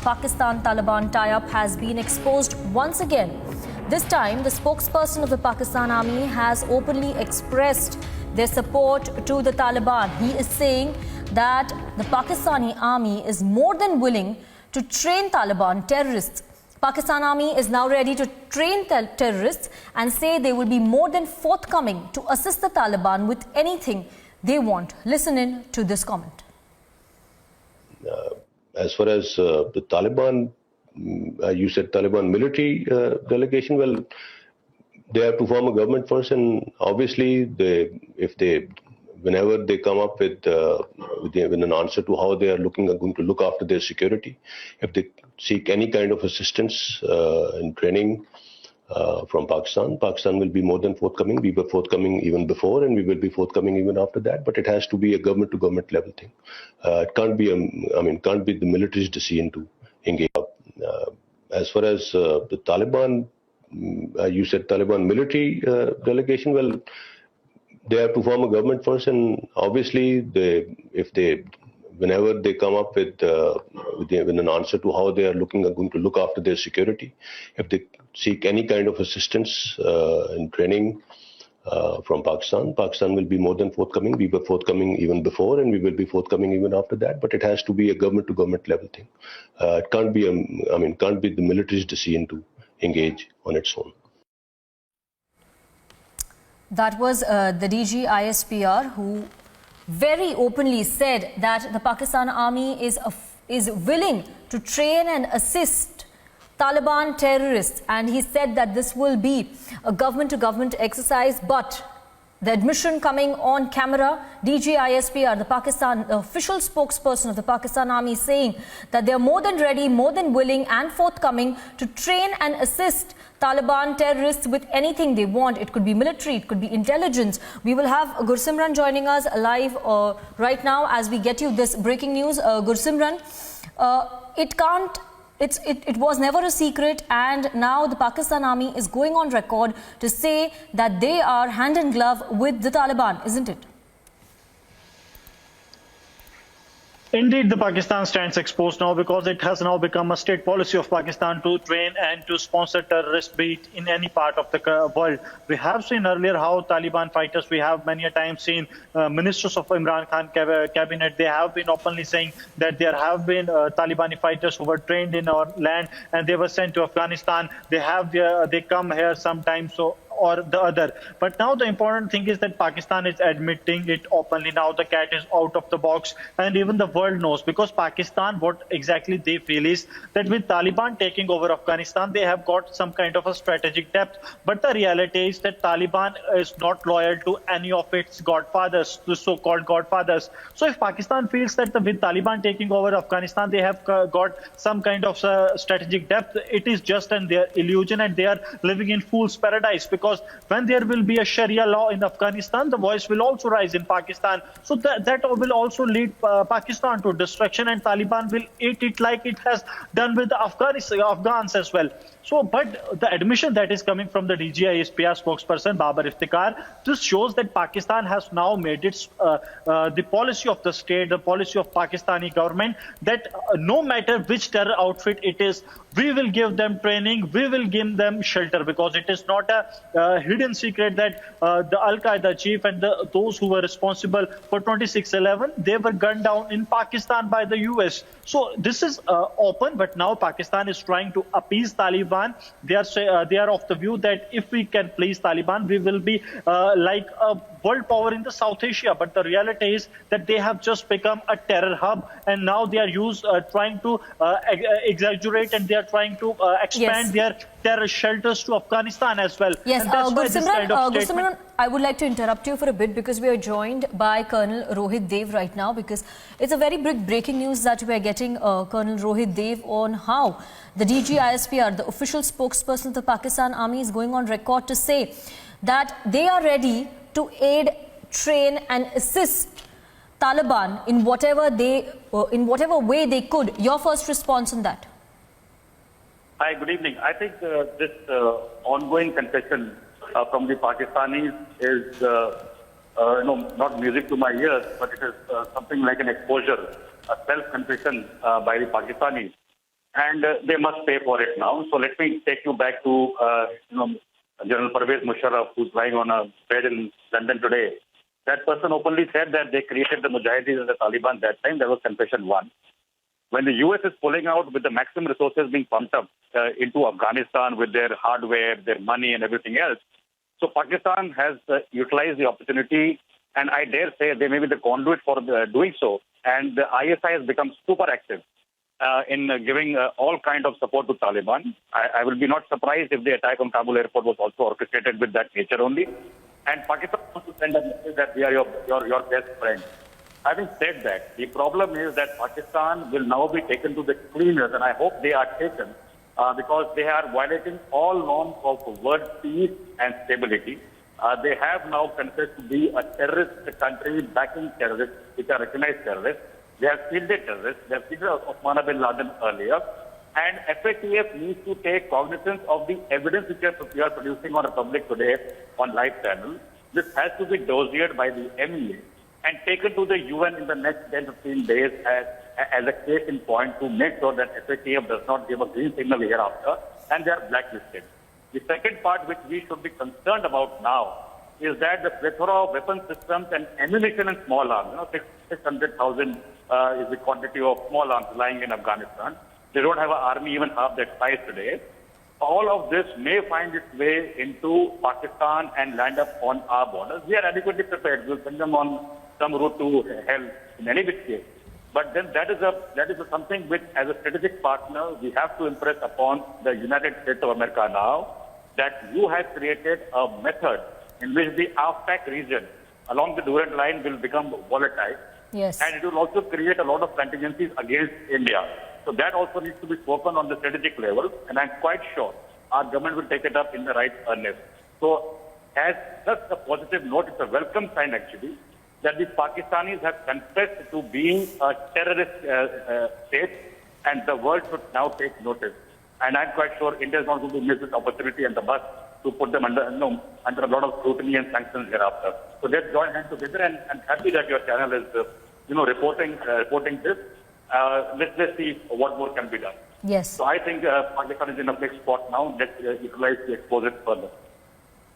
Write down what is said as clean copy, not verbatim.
Pakistan-Taliban tie-up has been exposed once again. This time, the spokesperson of the Pakistan Army has openly expressed their support to the Taliban. He is saying that the Pakistani Army is more than willing to train Taliban terrorists. Pakistan Army is now ready to train terrorists and say they will be more than forthcoming to assist the Taliban with anything they want. Listen in to this comment. As far as the Taliban, you said Taliban military delegation, well, they have to form a government first, and obviously whenever they come up with an answer to how they are going to look after their security, if they seek any kind of assistance in training from Pakistan, Pakistan will be more than forthcoming. We were forthcoming even before, and we will be forthcoming even after that. But it has to be a government-to-government level thing. It can't be can't be the military's decision to engage. As far as the Taliban, you said Taliban military delegation, well, they have to form a government first, and obviously whenever they come up with an answer to how they are going to look after their security, if they seek any kind of assistance in training from Pakistan, Pakistan will be more than forthcoming. We were forthcoming even before, and we will be forthcoming even after that. But it has to be a government-to-government level thing. It can't be can't be the military's decision to engage on its own. That was the DG ISPR who very openly said that the Pakistan Army is willing to train and assist Taliban terrorists, and he said that this will be a government-to-government exercise. But the admission coming on camera, DG ISPR, the official spokesperson of the Pakistan Army, saying that they are more than ready, more than willing and forthcoming to train and assist Taliban terrorists with anything they want. It could be military, it could be intelligence. We will have Gursimran joining us live right now as we get you this breaking news. Gursimran, it was never a secret, and now the Pakistan Army is going on record to say that they are hand in glove with the Taliban, isn't it? Indeed, the Pakistan stands exposed now because it has now become a state policy of Pakistan to train and to sponsor terrorist beat in any part of the world. We have seen earlier how Taliban fighters, we have many a time seen ministers of Imran Khan cabinet, they have been openly saying that there have been Talibani fighters who were trained in our land and they were sent to Afghanistan. They come here sometimes or the other. But now the important thing is that Pakistan is admitting it openly. Now the cat is out of the box, and even the world knows, because Pakistan, what exactly they feel is that with Taliban taking over Afghanistan, they have got some kind of a strategic depth. But the reality is that Taliban is not loyal to any of its godfathers, the so-called godfathers. So if Pakistan feels that with Taliban taking over Afghanistan, they have got some kind of strategic depth, it is just their illusion, and they are living in fool's paradise. Because when there will be a Sharia law in Afghanistan, the voice will also rise in Pakistan. So that will also lead Pakistan to destruction, and Taliban will eat it like it has done with the Afghans as well. So, but the admission that is coming from the DG ISPR spokesperson, Babar Iftikhar, this shows that Pakistan has now made its the policy of the state, the policy of Pakistani government, that no matter which terror outfit it is, we will give them training, we will give them shelter, because it is not a hidden secret that the Al-Qaeda chief and those who were responsible for 26/11, they were gunned down in Pakistan by the US. So this is open, but now Pakistan is trying to appease Taliban. They are of the view that if we can please Taliban, we will be like a world power in the South Asia. But the reality is that they have just become a terror hub, and now they are trying to exaggerate, and they are trying to expand their terror shelters to Afghanistan as well. Yes, and that's why this kind of Gursimran, I would like to interrupt you for a bit, because we are joined by Colonel Rohit Dev right now, because it's a very big breaking news that we are getting Colonel Rohit Dev on how the DG ISPR, the official spokesperson of the Pakistan Army, is going on record to say that they are ready to aid, train and assist Taliban in whatever way they could. Your first response on that? Hi, good evening. I think this ongoing confession from the Pakistanis is, not music to my ears, but it is something like an exposure, a self-confession by the Pakistanis. and they must pay for it now. So let me take you back to General Pervez Musharraf, who's lying on a bed in London today. That person openly said that they created the Mujahideen and the Taliban that time. That was confession one. When the US is pulling out with the maximum resources being pumped up into Afghanistan with their hardware, their money and everything else, so Pakistan has utilized the opportunity, and I dare say they may be the conduit for doing so. And the ISI has become super active in giving all kind of support to Taliban. I will be not surprised if the attack on Kabul airport was also orchestrated with that nature only. And Pakistan wants to send a message that we are your best friend. Having said that, the problem is that Pakistan will now be taken to the cleaners, and I hope they are taken because they are violating all norms of world peace and stability. They have now confessed to be a terrorist country backing terrorists, which are recognized terrorists. They have shielded terrorists. They have shielded Osama bin Laden earlier. And FATF needs to take cognizance of the evidence which we are producing on Republic today on live channel. This has to be dossiered by the MEA and taken to the UN in the next 10-15 days as a case in point to make sure that FATF does not give a green signal hereafter, and they are blacklisted. The second part which we should be concerned about now is that the plethora of weapon systems and ammunition and small arms, 600,000 is the quantity of small arms lying in Afghanistan. They don't have an army even half that size today. All of this may find its way into Pakistan and land up on our borders. We are adequately prepared. We'll send them on some route to hell in any which case. But then that is something which, as a strategic partner, we have to impress upon the United States of America now, that you have created a method in which the AFPAC region along the Durand line will become volatile. Yes. And it will also create a lot of contingencies against India. So that also needs to be spoken on the strategic level, and I'm quite sure our government will take it up in the right earnest. So as just a positive note, it's a welcome sign actually, that the Pakistanis have confessed to being a terrorist state, and the world should now take notice. And I'm quite sure India is not going to miss this opportunity and the bus to put them under a lot of scrutiny and sanctions hereafter. So let's join hands together, and I'm happy that your channel is, reporting this. Let's see what more can be done. Yes. So I think Pakistan is in a big spot now. Let's utilize to expose it further.